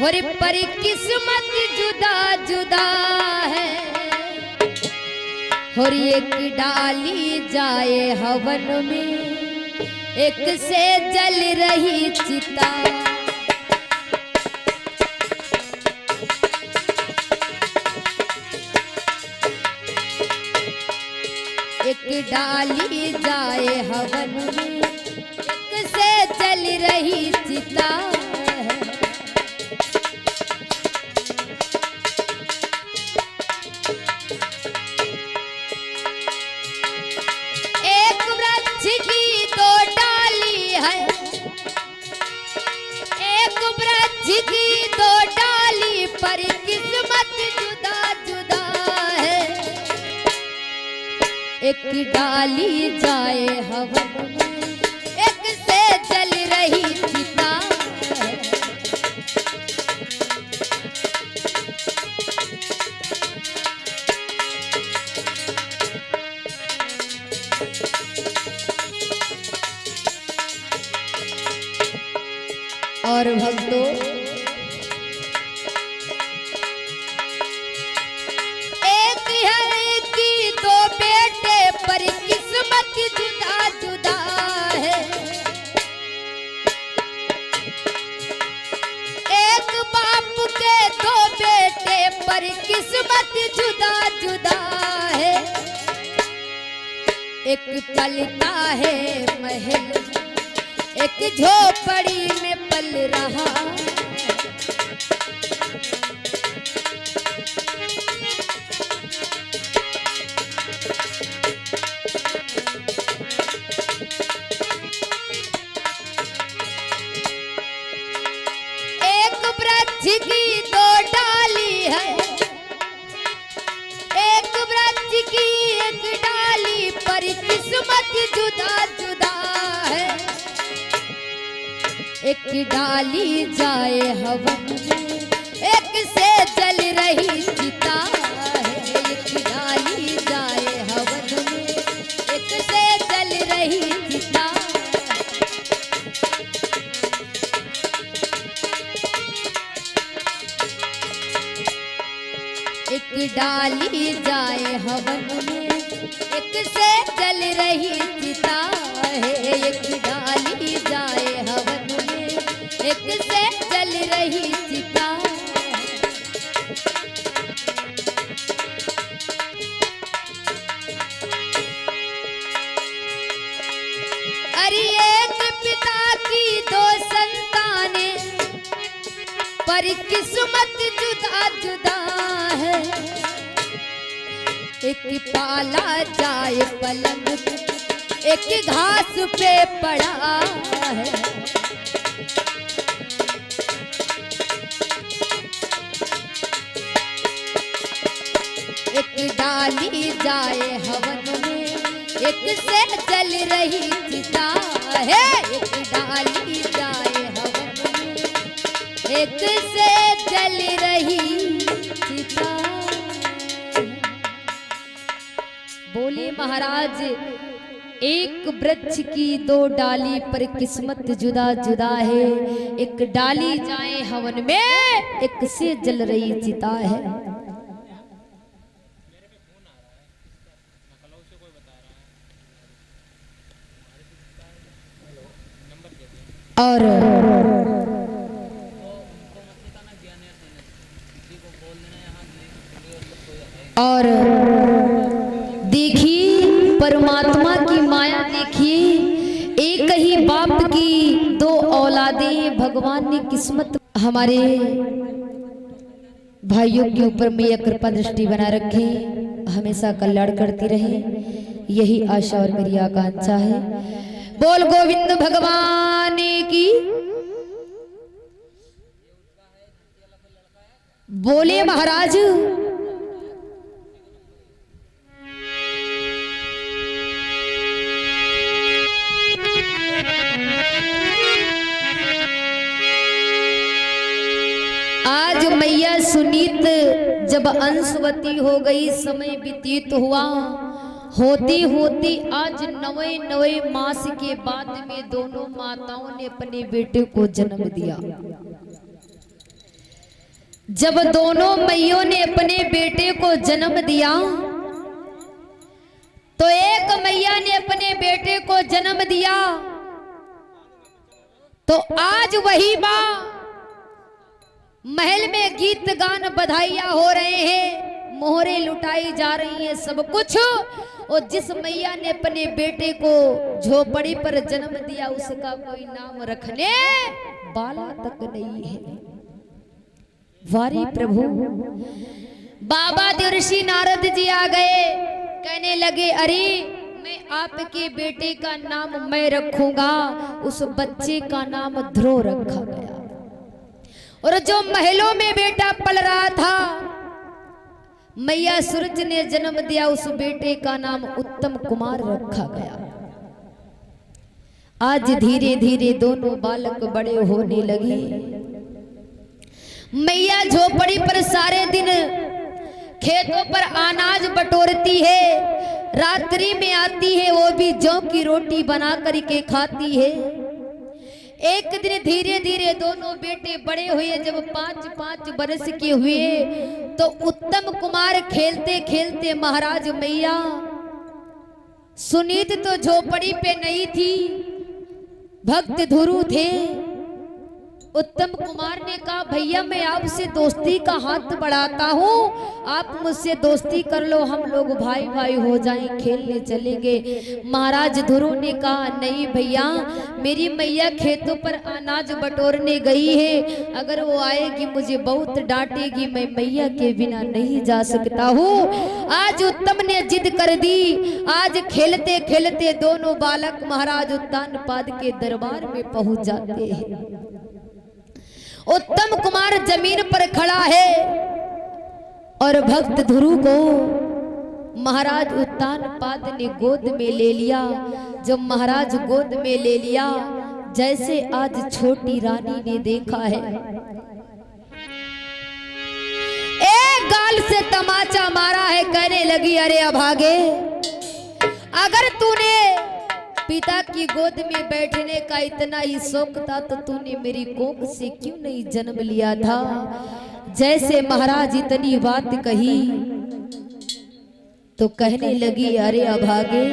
और पर किस्मत जुदा जुदा है, और एक डाली जाए हवन में, एक से जल रही चिता। एक डाली जाए हवन में, एक से जल रही चिता। एक वृक्ष की दो डाली है, एक वृक्ष की दो डाली पर किस्मत जुदा जुदा है। एक डाली जाए हवन में, एक से जल रही चिता। और भक्तों, एक है कि दो बेटे पर किस्मत जुदा जुदा है। एक बाप के दो बेटे पर किस्मत जुदा जुदा है। एक पलता है महल, एक झोपड़ी में पल रहा। एक वृक्ष की दो डाली है, एक वृक्ष की एक डाली पर किस्मत जुदा जुदा है। एक डाली जाए हवन में, एक से जल रही चिता है। एक डाली जाए हवन में, एक से जल रही चिता। एक डाली जाए हवन में, एक से जल रही चिता है। एक डाली जाए हवन में, एक से जल रही चिता। अरे एक पिता की दो संतानें पर किस्मत जुदा जुदा है। एक पाला जाए पलंग, एक घास पे पड़ा है। एक डाली जाए हवन में, एक से जल रही चिता है। एक डाली जाए हवन में, एक से जल रही चिता। बोले महाराज, एक वृक्ष की दो डाली पर किस्मत जुदा जुदा है। एक डाली जाए हवन में, एक से जल रही चिता है। और देखिए परमात्मा की माया, देखिए एक ही बाप की दो औलादें भगवान ने किस्मत हमारे भाइयों के ऊपर में यह कृपा दृष्टि बना रखे, हमेशा कल्याण करती रहे, यही आशा और मेरी आकांक्षा है। बोल गोविंद भगवान की। बोले महाराज, आज मैया सुनीत जब अंशवती हो गई, समय व्यतीत हुआ, होती होती आज 9 मास के बाद में दोनों माताओं ने अपने बेटे को जन्म दिया। जब दोनों मैयों ने अपने बेटे को जन्म दिया तो एक मैया ने अपने बेटे को जन्म दिया तो आज वही मां महल में गीत गान बधाइयां हो रहे हैं, मोहरे लुटाई जा रही हैं, सब कुछ। और जिस मैया ने अपने बेटे को झोपड़ी पर जन्म दिया उसका कोई नाम रखने वाला तक नहीं है। वारी प्रभु। बाबा देवर्षि नारद जी आ गए, कहने लगे अरे मैं आपके बेटे का नाम मैं रखूंगा। उस बच्चे का नाम ध्रुव रखा गया। और जो महलों में बेटा पल रहा था मैया सूरज ने जन्म दिया, उस बेटे का नाम उत्तम कुमार रखा गया। आज धीरे धीरे दोनों बालक बड़े होने लगे। मैया झोपड़ी पर सारे दिन खेतों पर अनाज बटोरती है, रात्रि में आती है, वो भी जौ की रोटी बना करके खाती है। एक दिन धीरे धीरे दोनों बेटे बड़े हुए, जब 5-5 बरस के हुए तो उत्तम कुमार खेलते खेलते महाराज मैया सुनीत तो झोपड़ी पे नहीं थी, भक्त ध्रुव थे। उत्तम कुमार ने कहा भैया मैं आपसे दोस्ती का हाथ बढ़ाता हूँ, आप मुझसे दोस्ती कर लो, हम लोग भाई भाई हो जाएं, खेलने चलेंगे। महाराज ध्रुव ने कहा नहीं भैया, मेरी मैया खेतों पर अनाज बटोरने गई है, अगर वो आएगी मुझे बहुत डांटेगी, मैं मैया के बिना नहीं जा सकता हूँ। आज उत्तम ने जिद कर दी। आज खेलते खेलते दोनों बालक महाराज उत्तानपाद के दरबार में पहुंच जाते हैं। उत्तम कुमार जमीन पर खड़ा है और भक्त ध्रुव को महाराज उत्तानपाद ने गोद में ले लिया। जब महाराज गोद में ले लिया, जैसे आज छोटी रानी ने देखा है, एक गाल से तमाचा मारा है, कहने लगी अरे अभागे, अगर तूने पिता की गोद में बैठने का इतना ही शौक था तो तूने मेरी कोख से क्यों नहीं जन्म लिया था। जैसे महाराज इतनी बात कही तो कहने लगी अरे अभागे,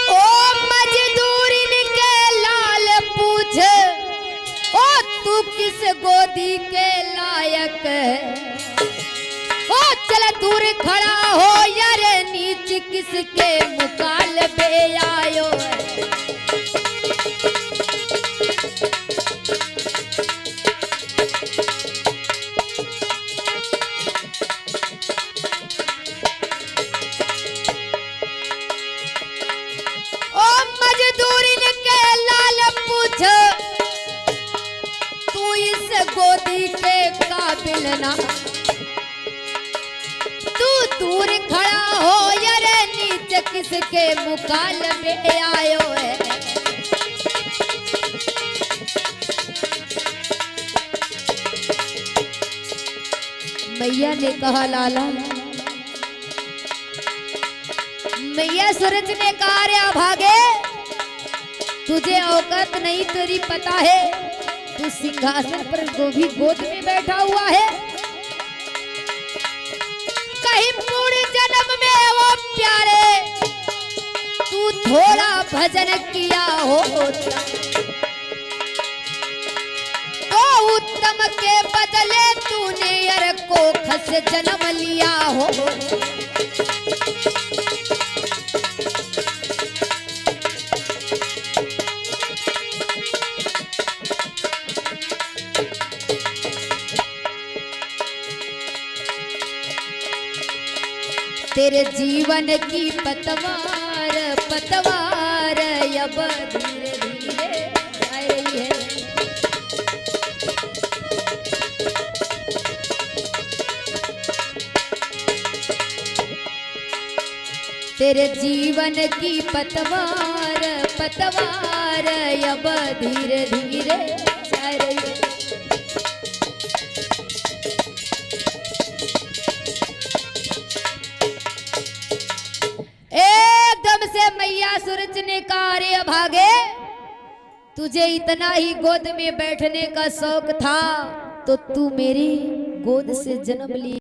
ओ मजदूरिन के लाल पूछ, ओ तू किस गोदी के लायक है। ओ चल दूर खड़ा हो यार, नीच किसके मुकालबे आयो है। ओ मजदूरिन के लाल पूछ, तू इस गोदी के काबिल ना, दूर खड़ा हो यार, नीच किसके मुकालबे आयो है। मैया ने कहा लाला, मैया सूरज ने कहा रे अभागे, तुझे औकात नहीं, तेरी पता है तू सिंहासन पर गोभी गोद में बैठा हुआ है, कहीं पूरे जन्म में वो प्यारे तू थोड़ा भजन किया होता तो उत्तम के बदले तूने यार कोख से जन्म लिया हो। तेरे जीवन की पतवार पतवार अब धीरे धीरे जा रही है। तेरे जीवन की पतवार पतवार अब धीरे धीरे जा रही है। एकदम से मैया सूरज ने कहा अरे अभागे, तुझे इतना ही गोद में बैठने का शौक था तो तू मेरी गोद से जन्म ली।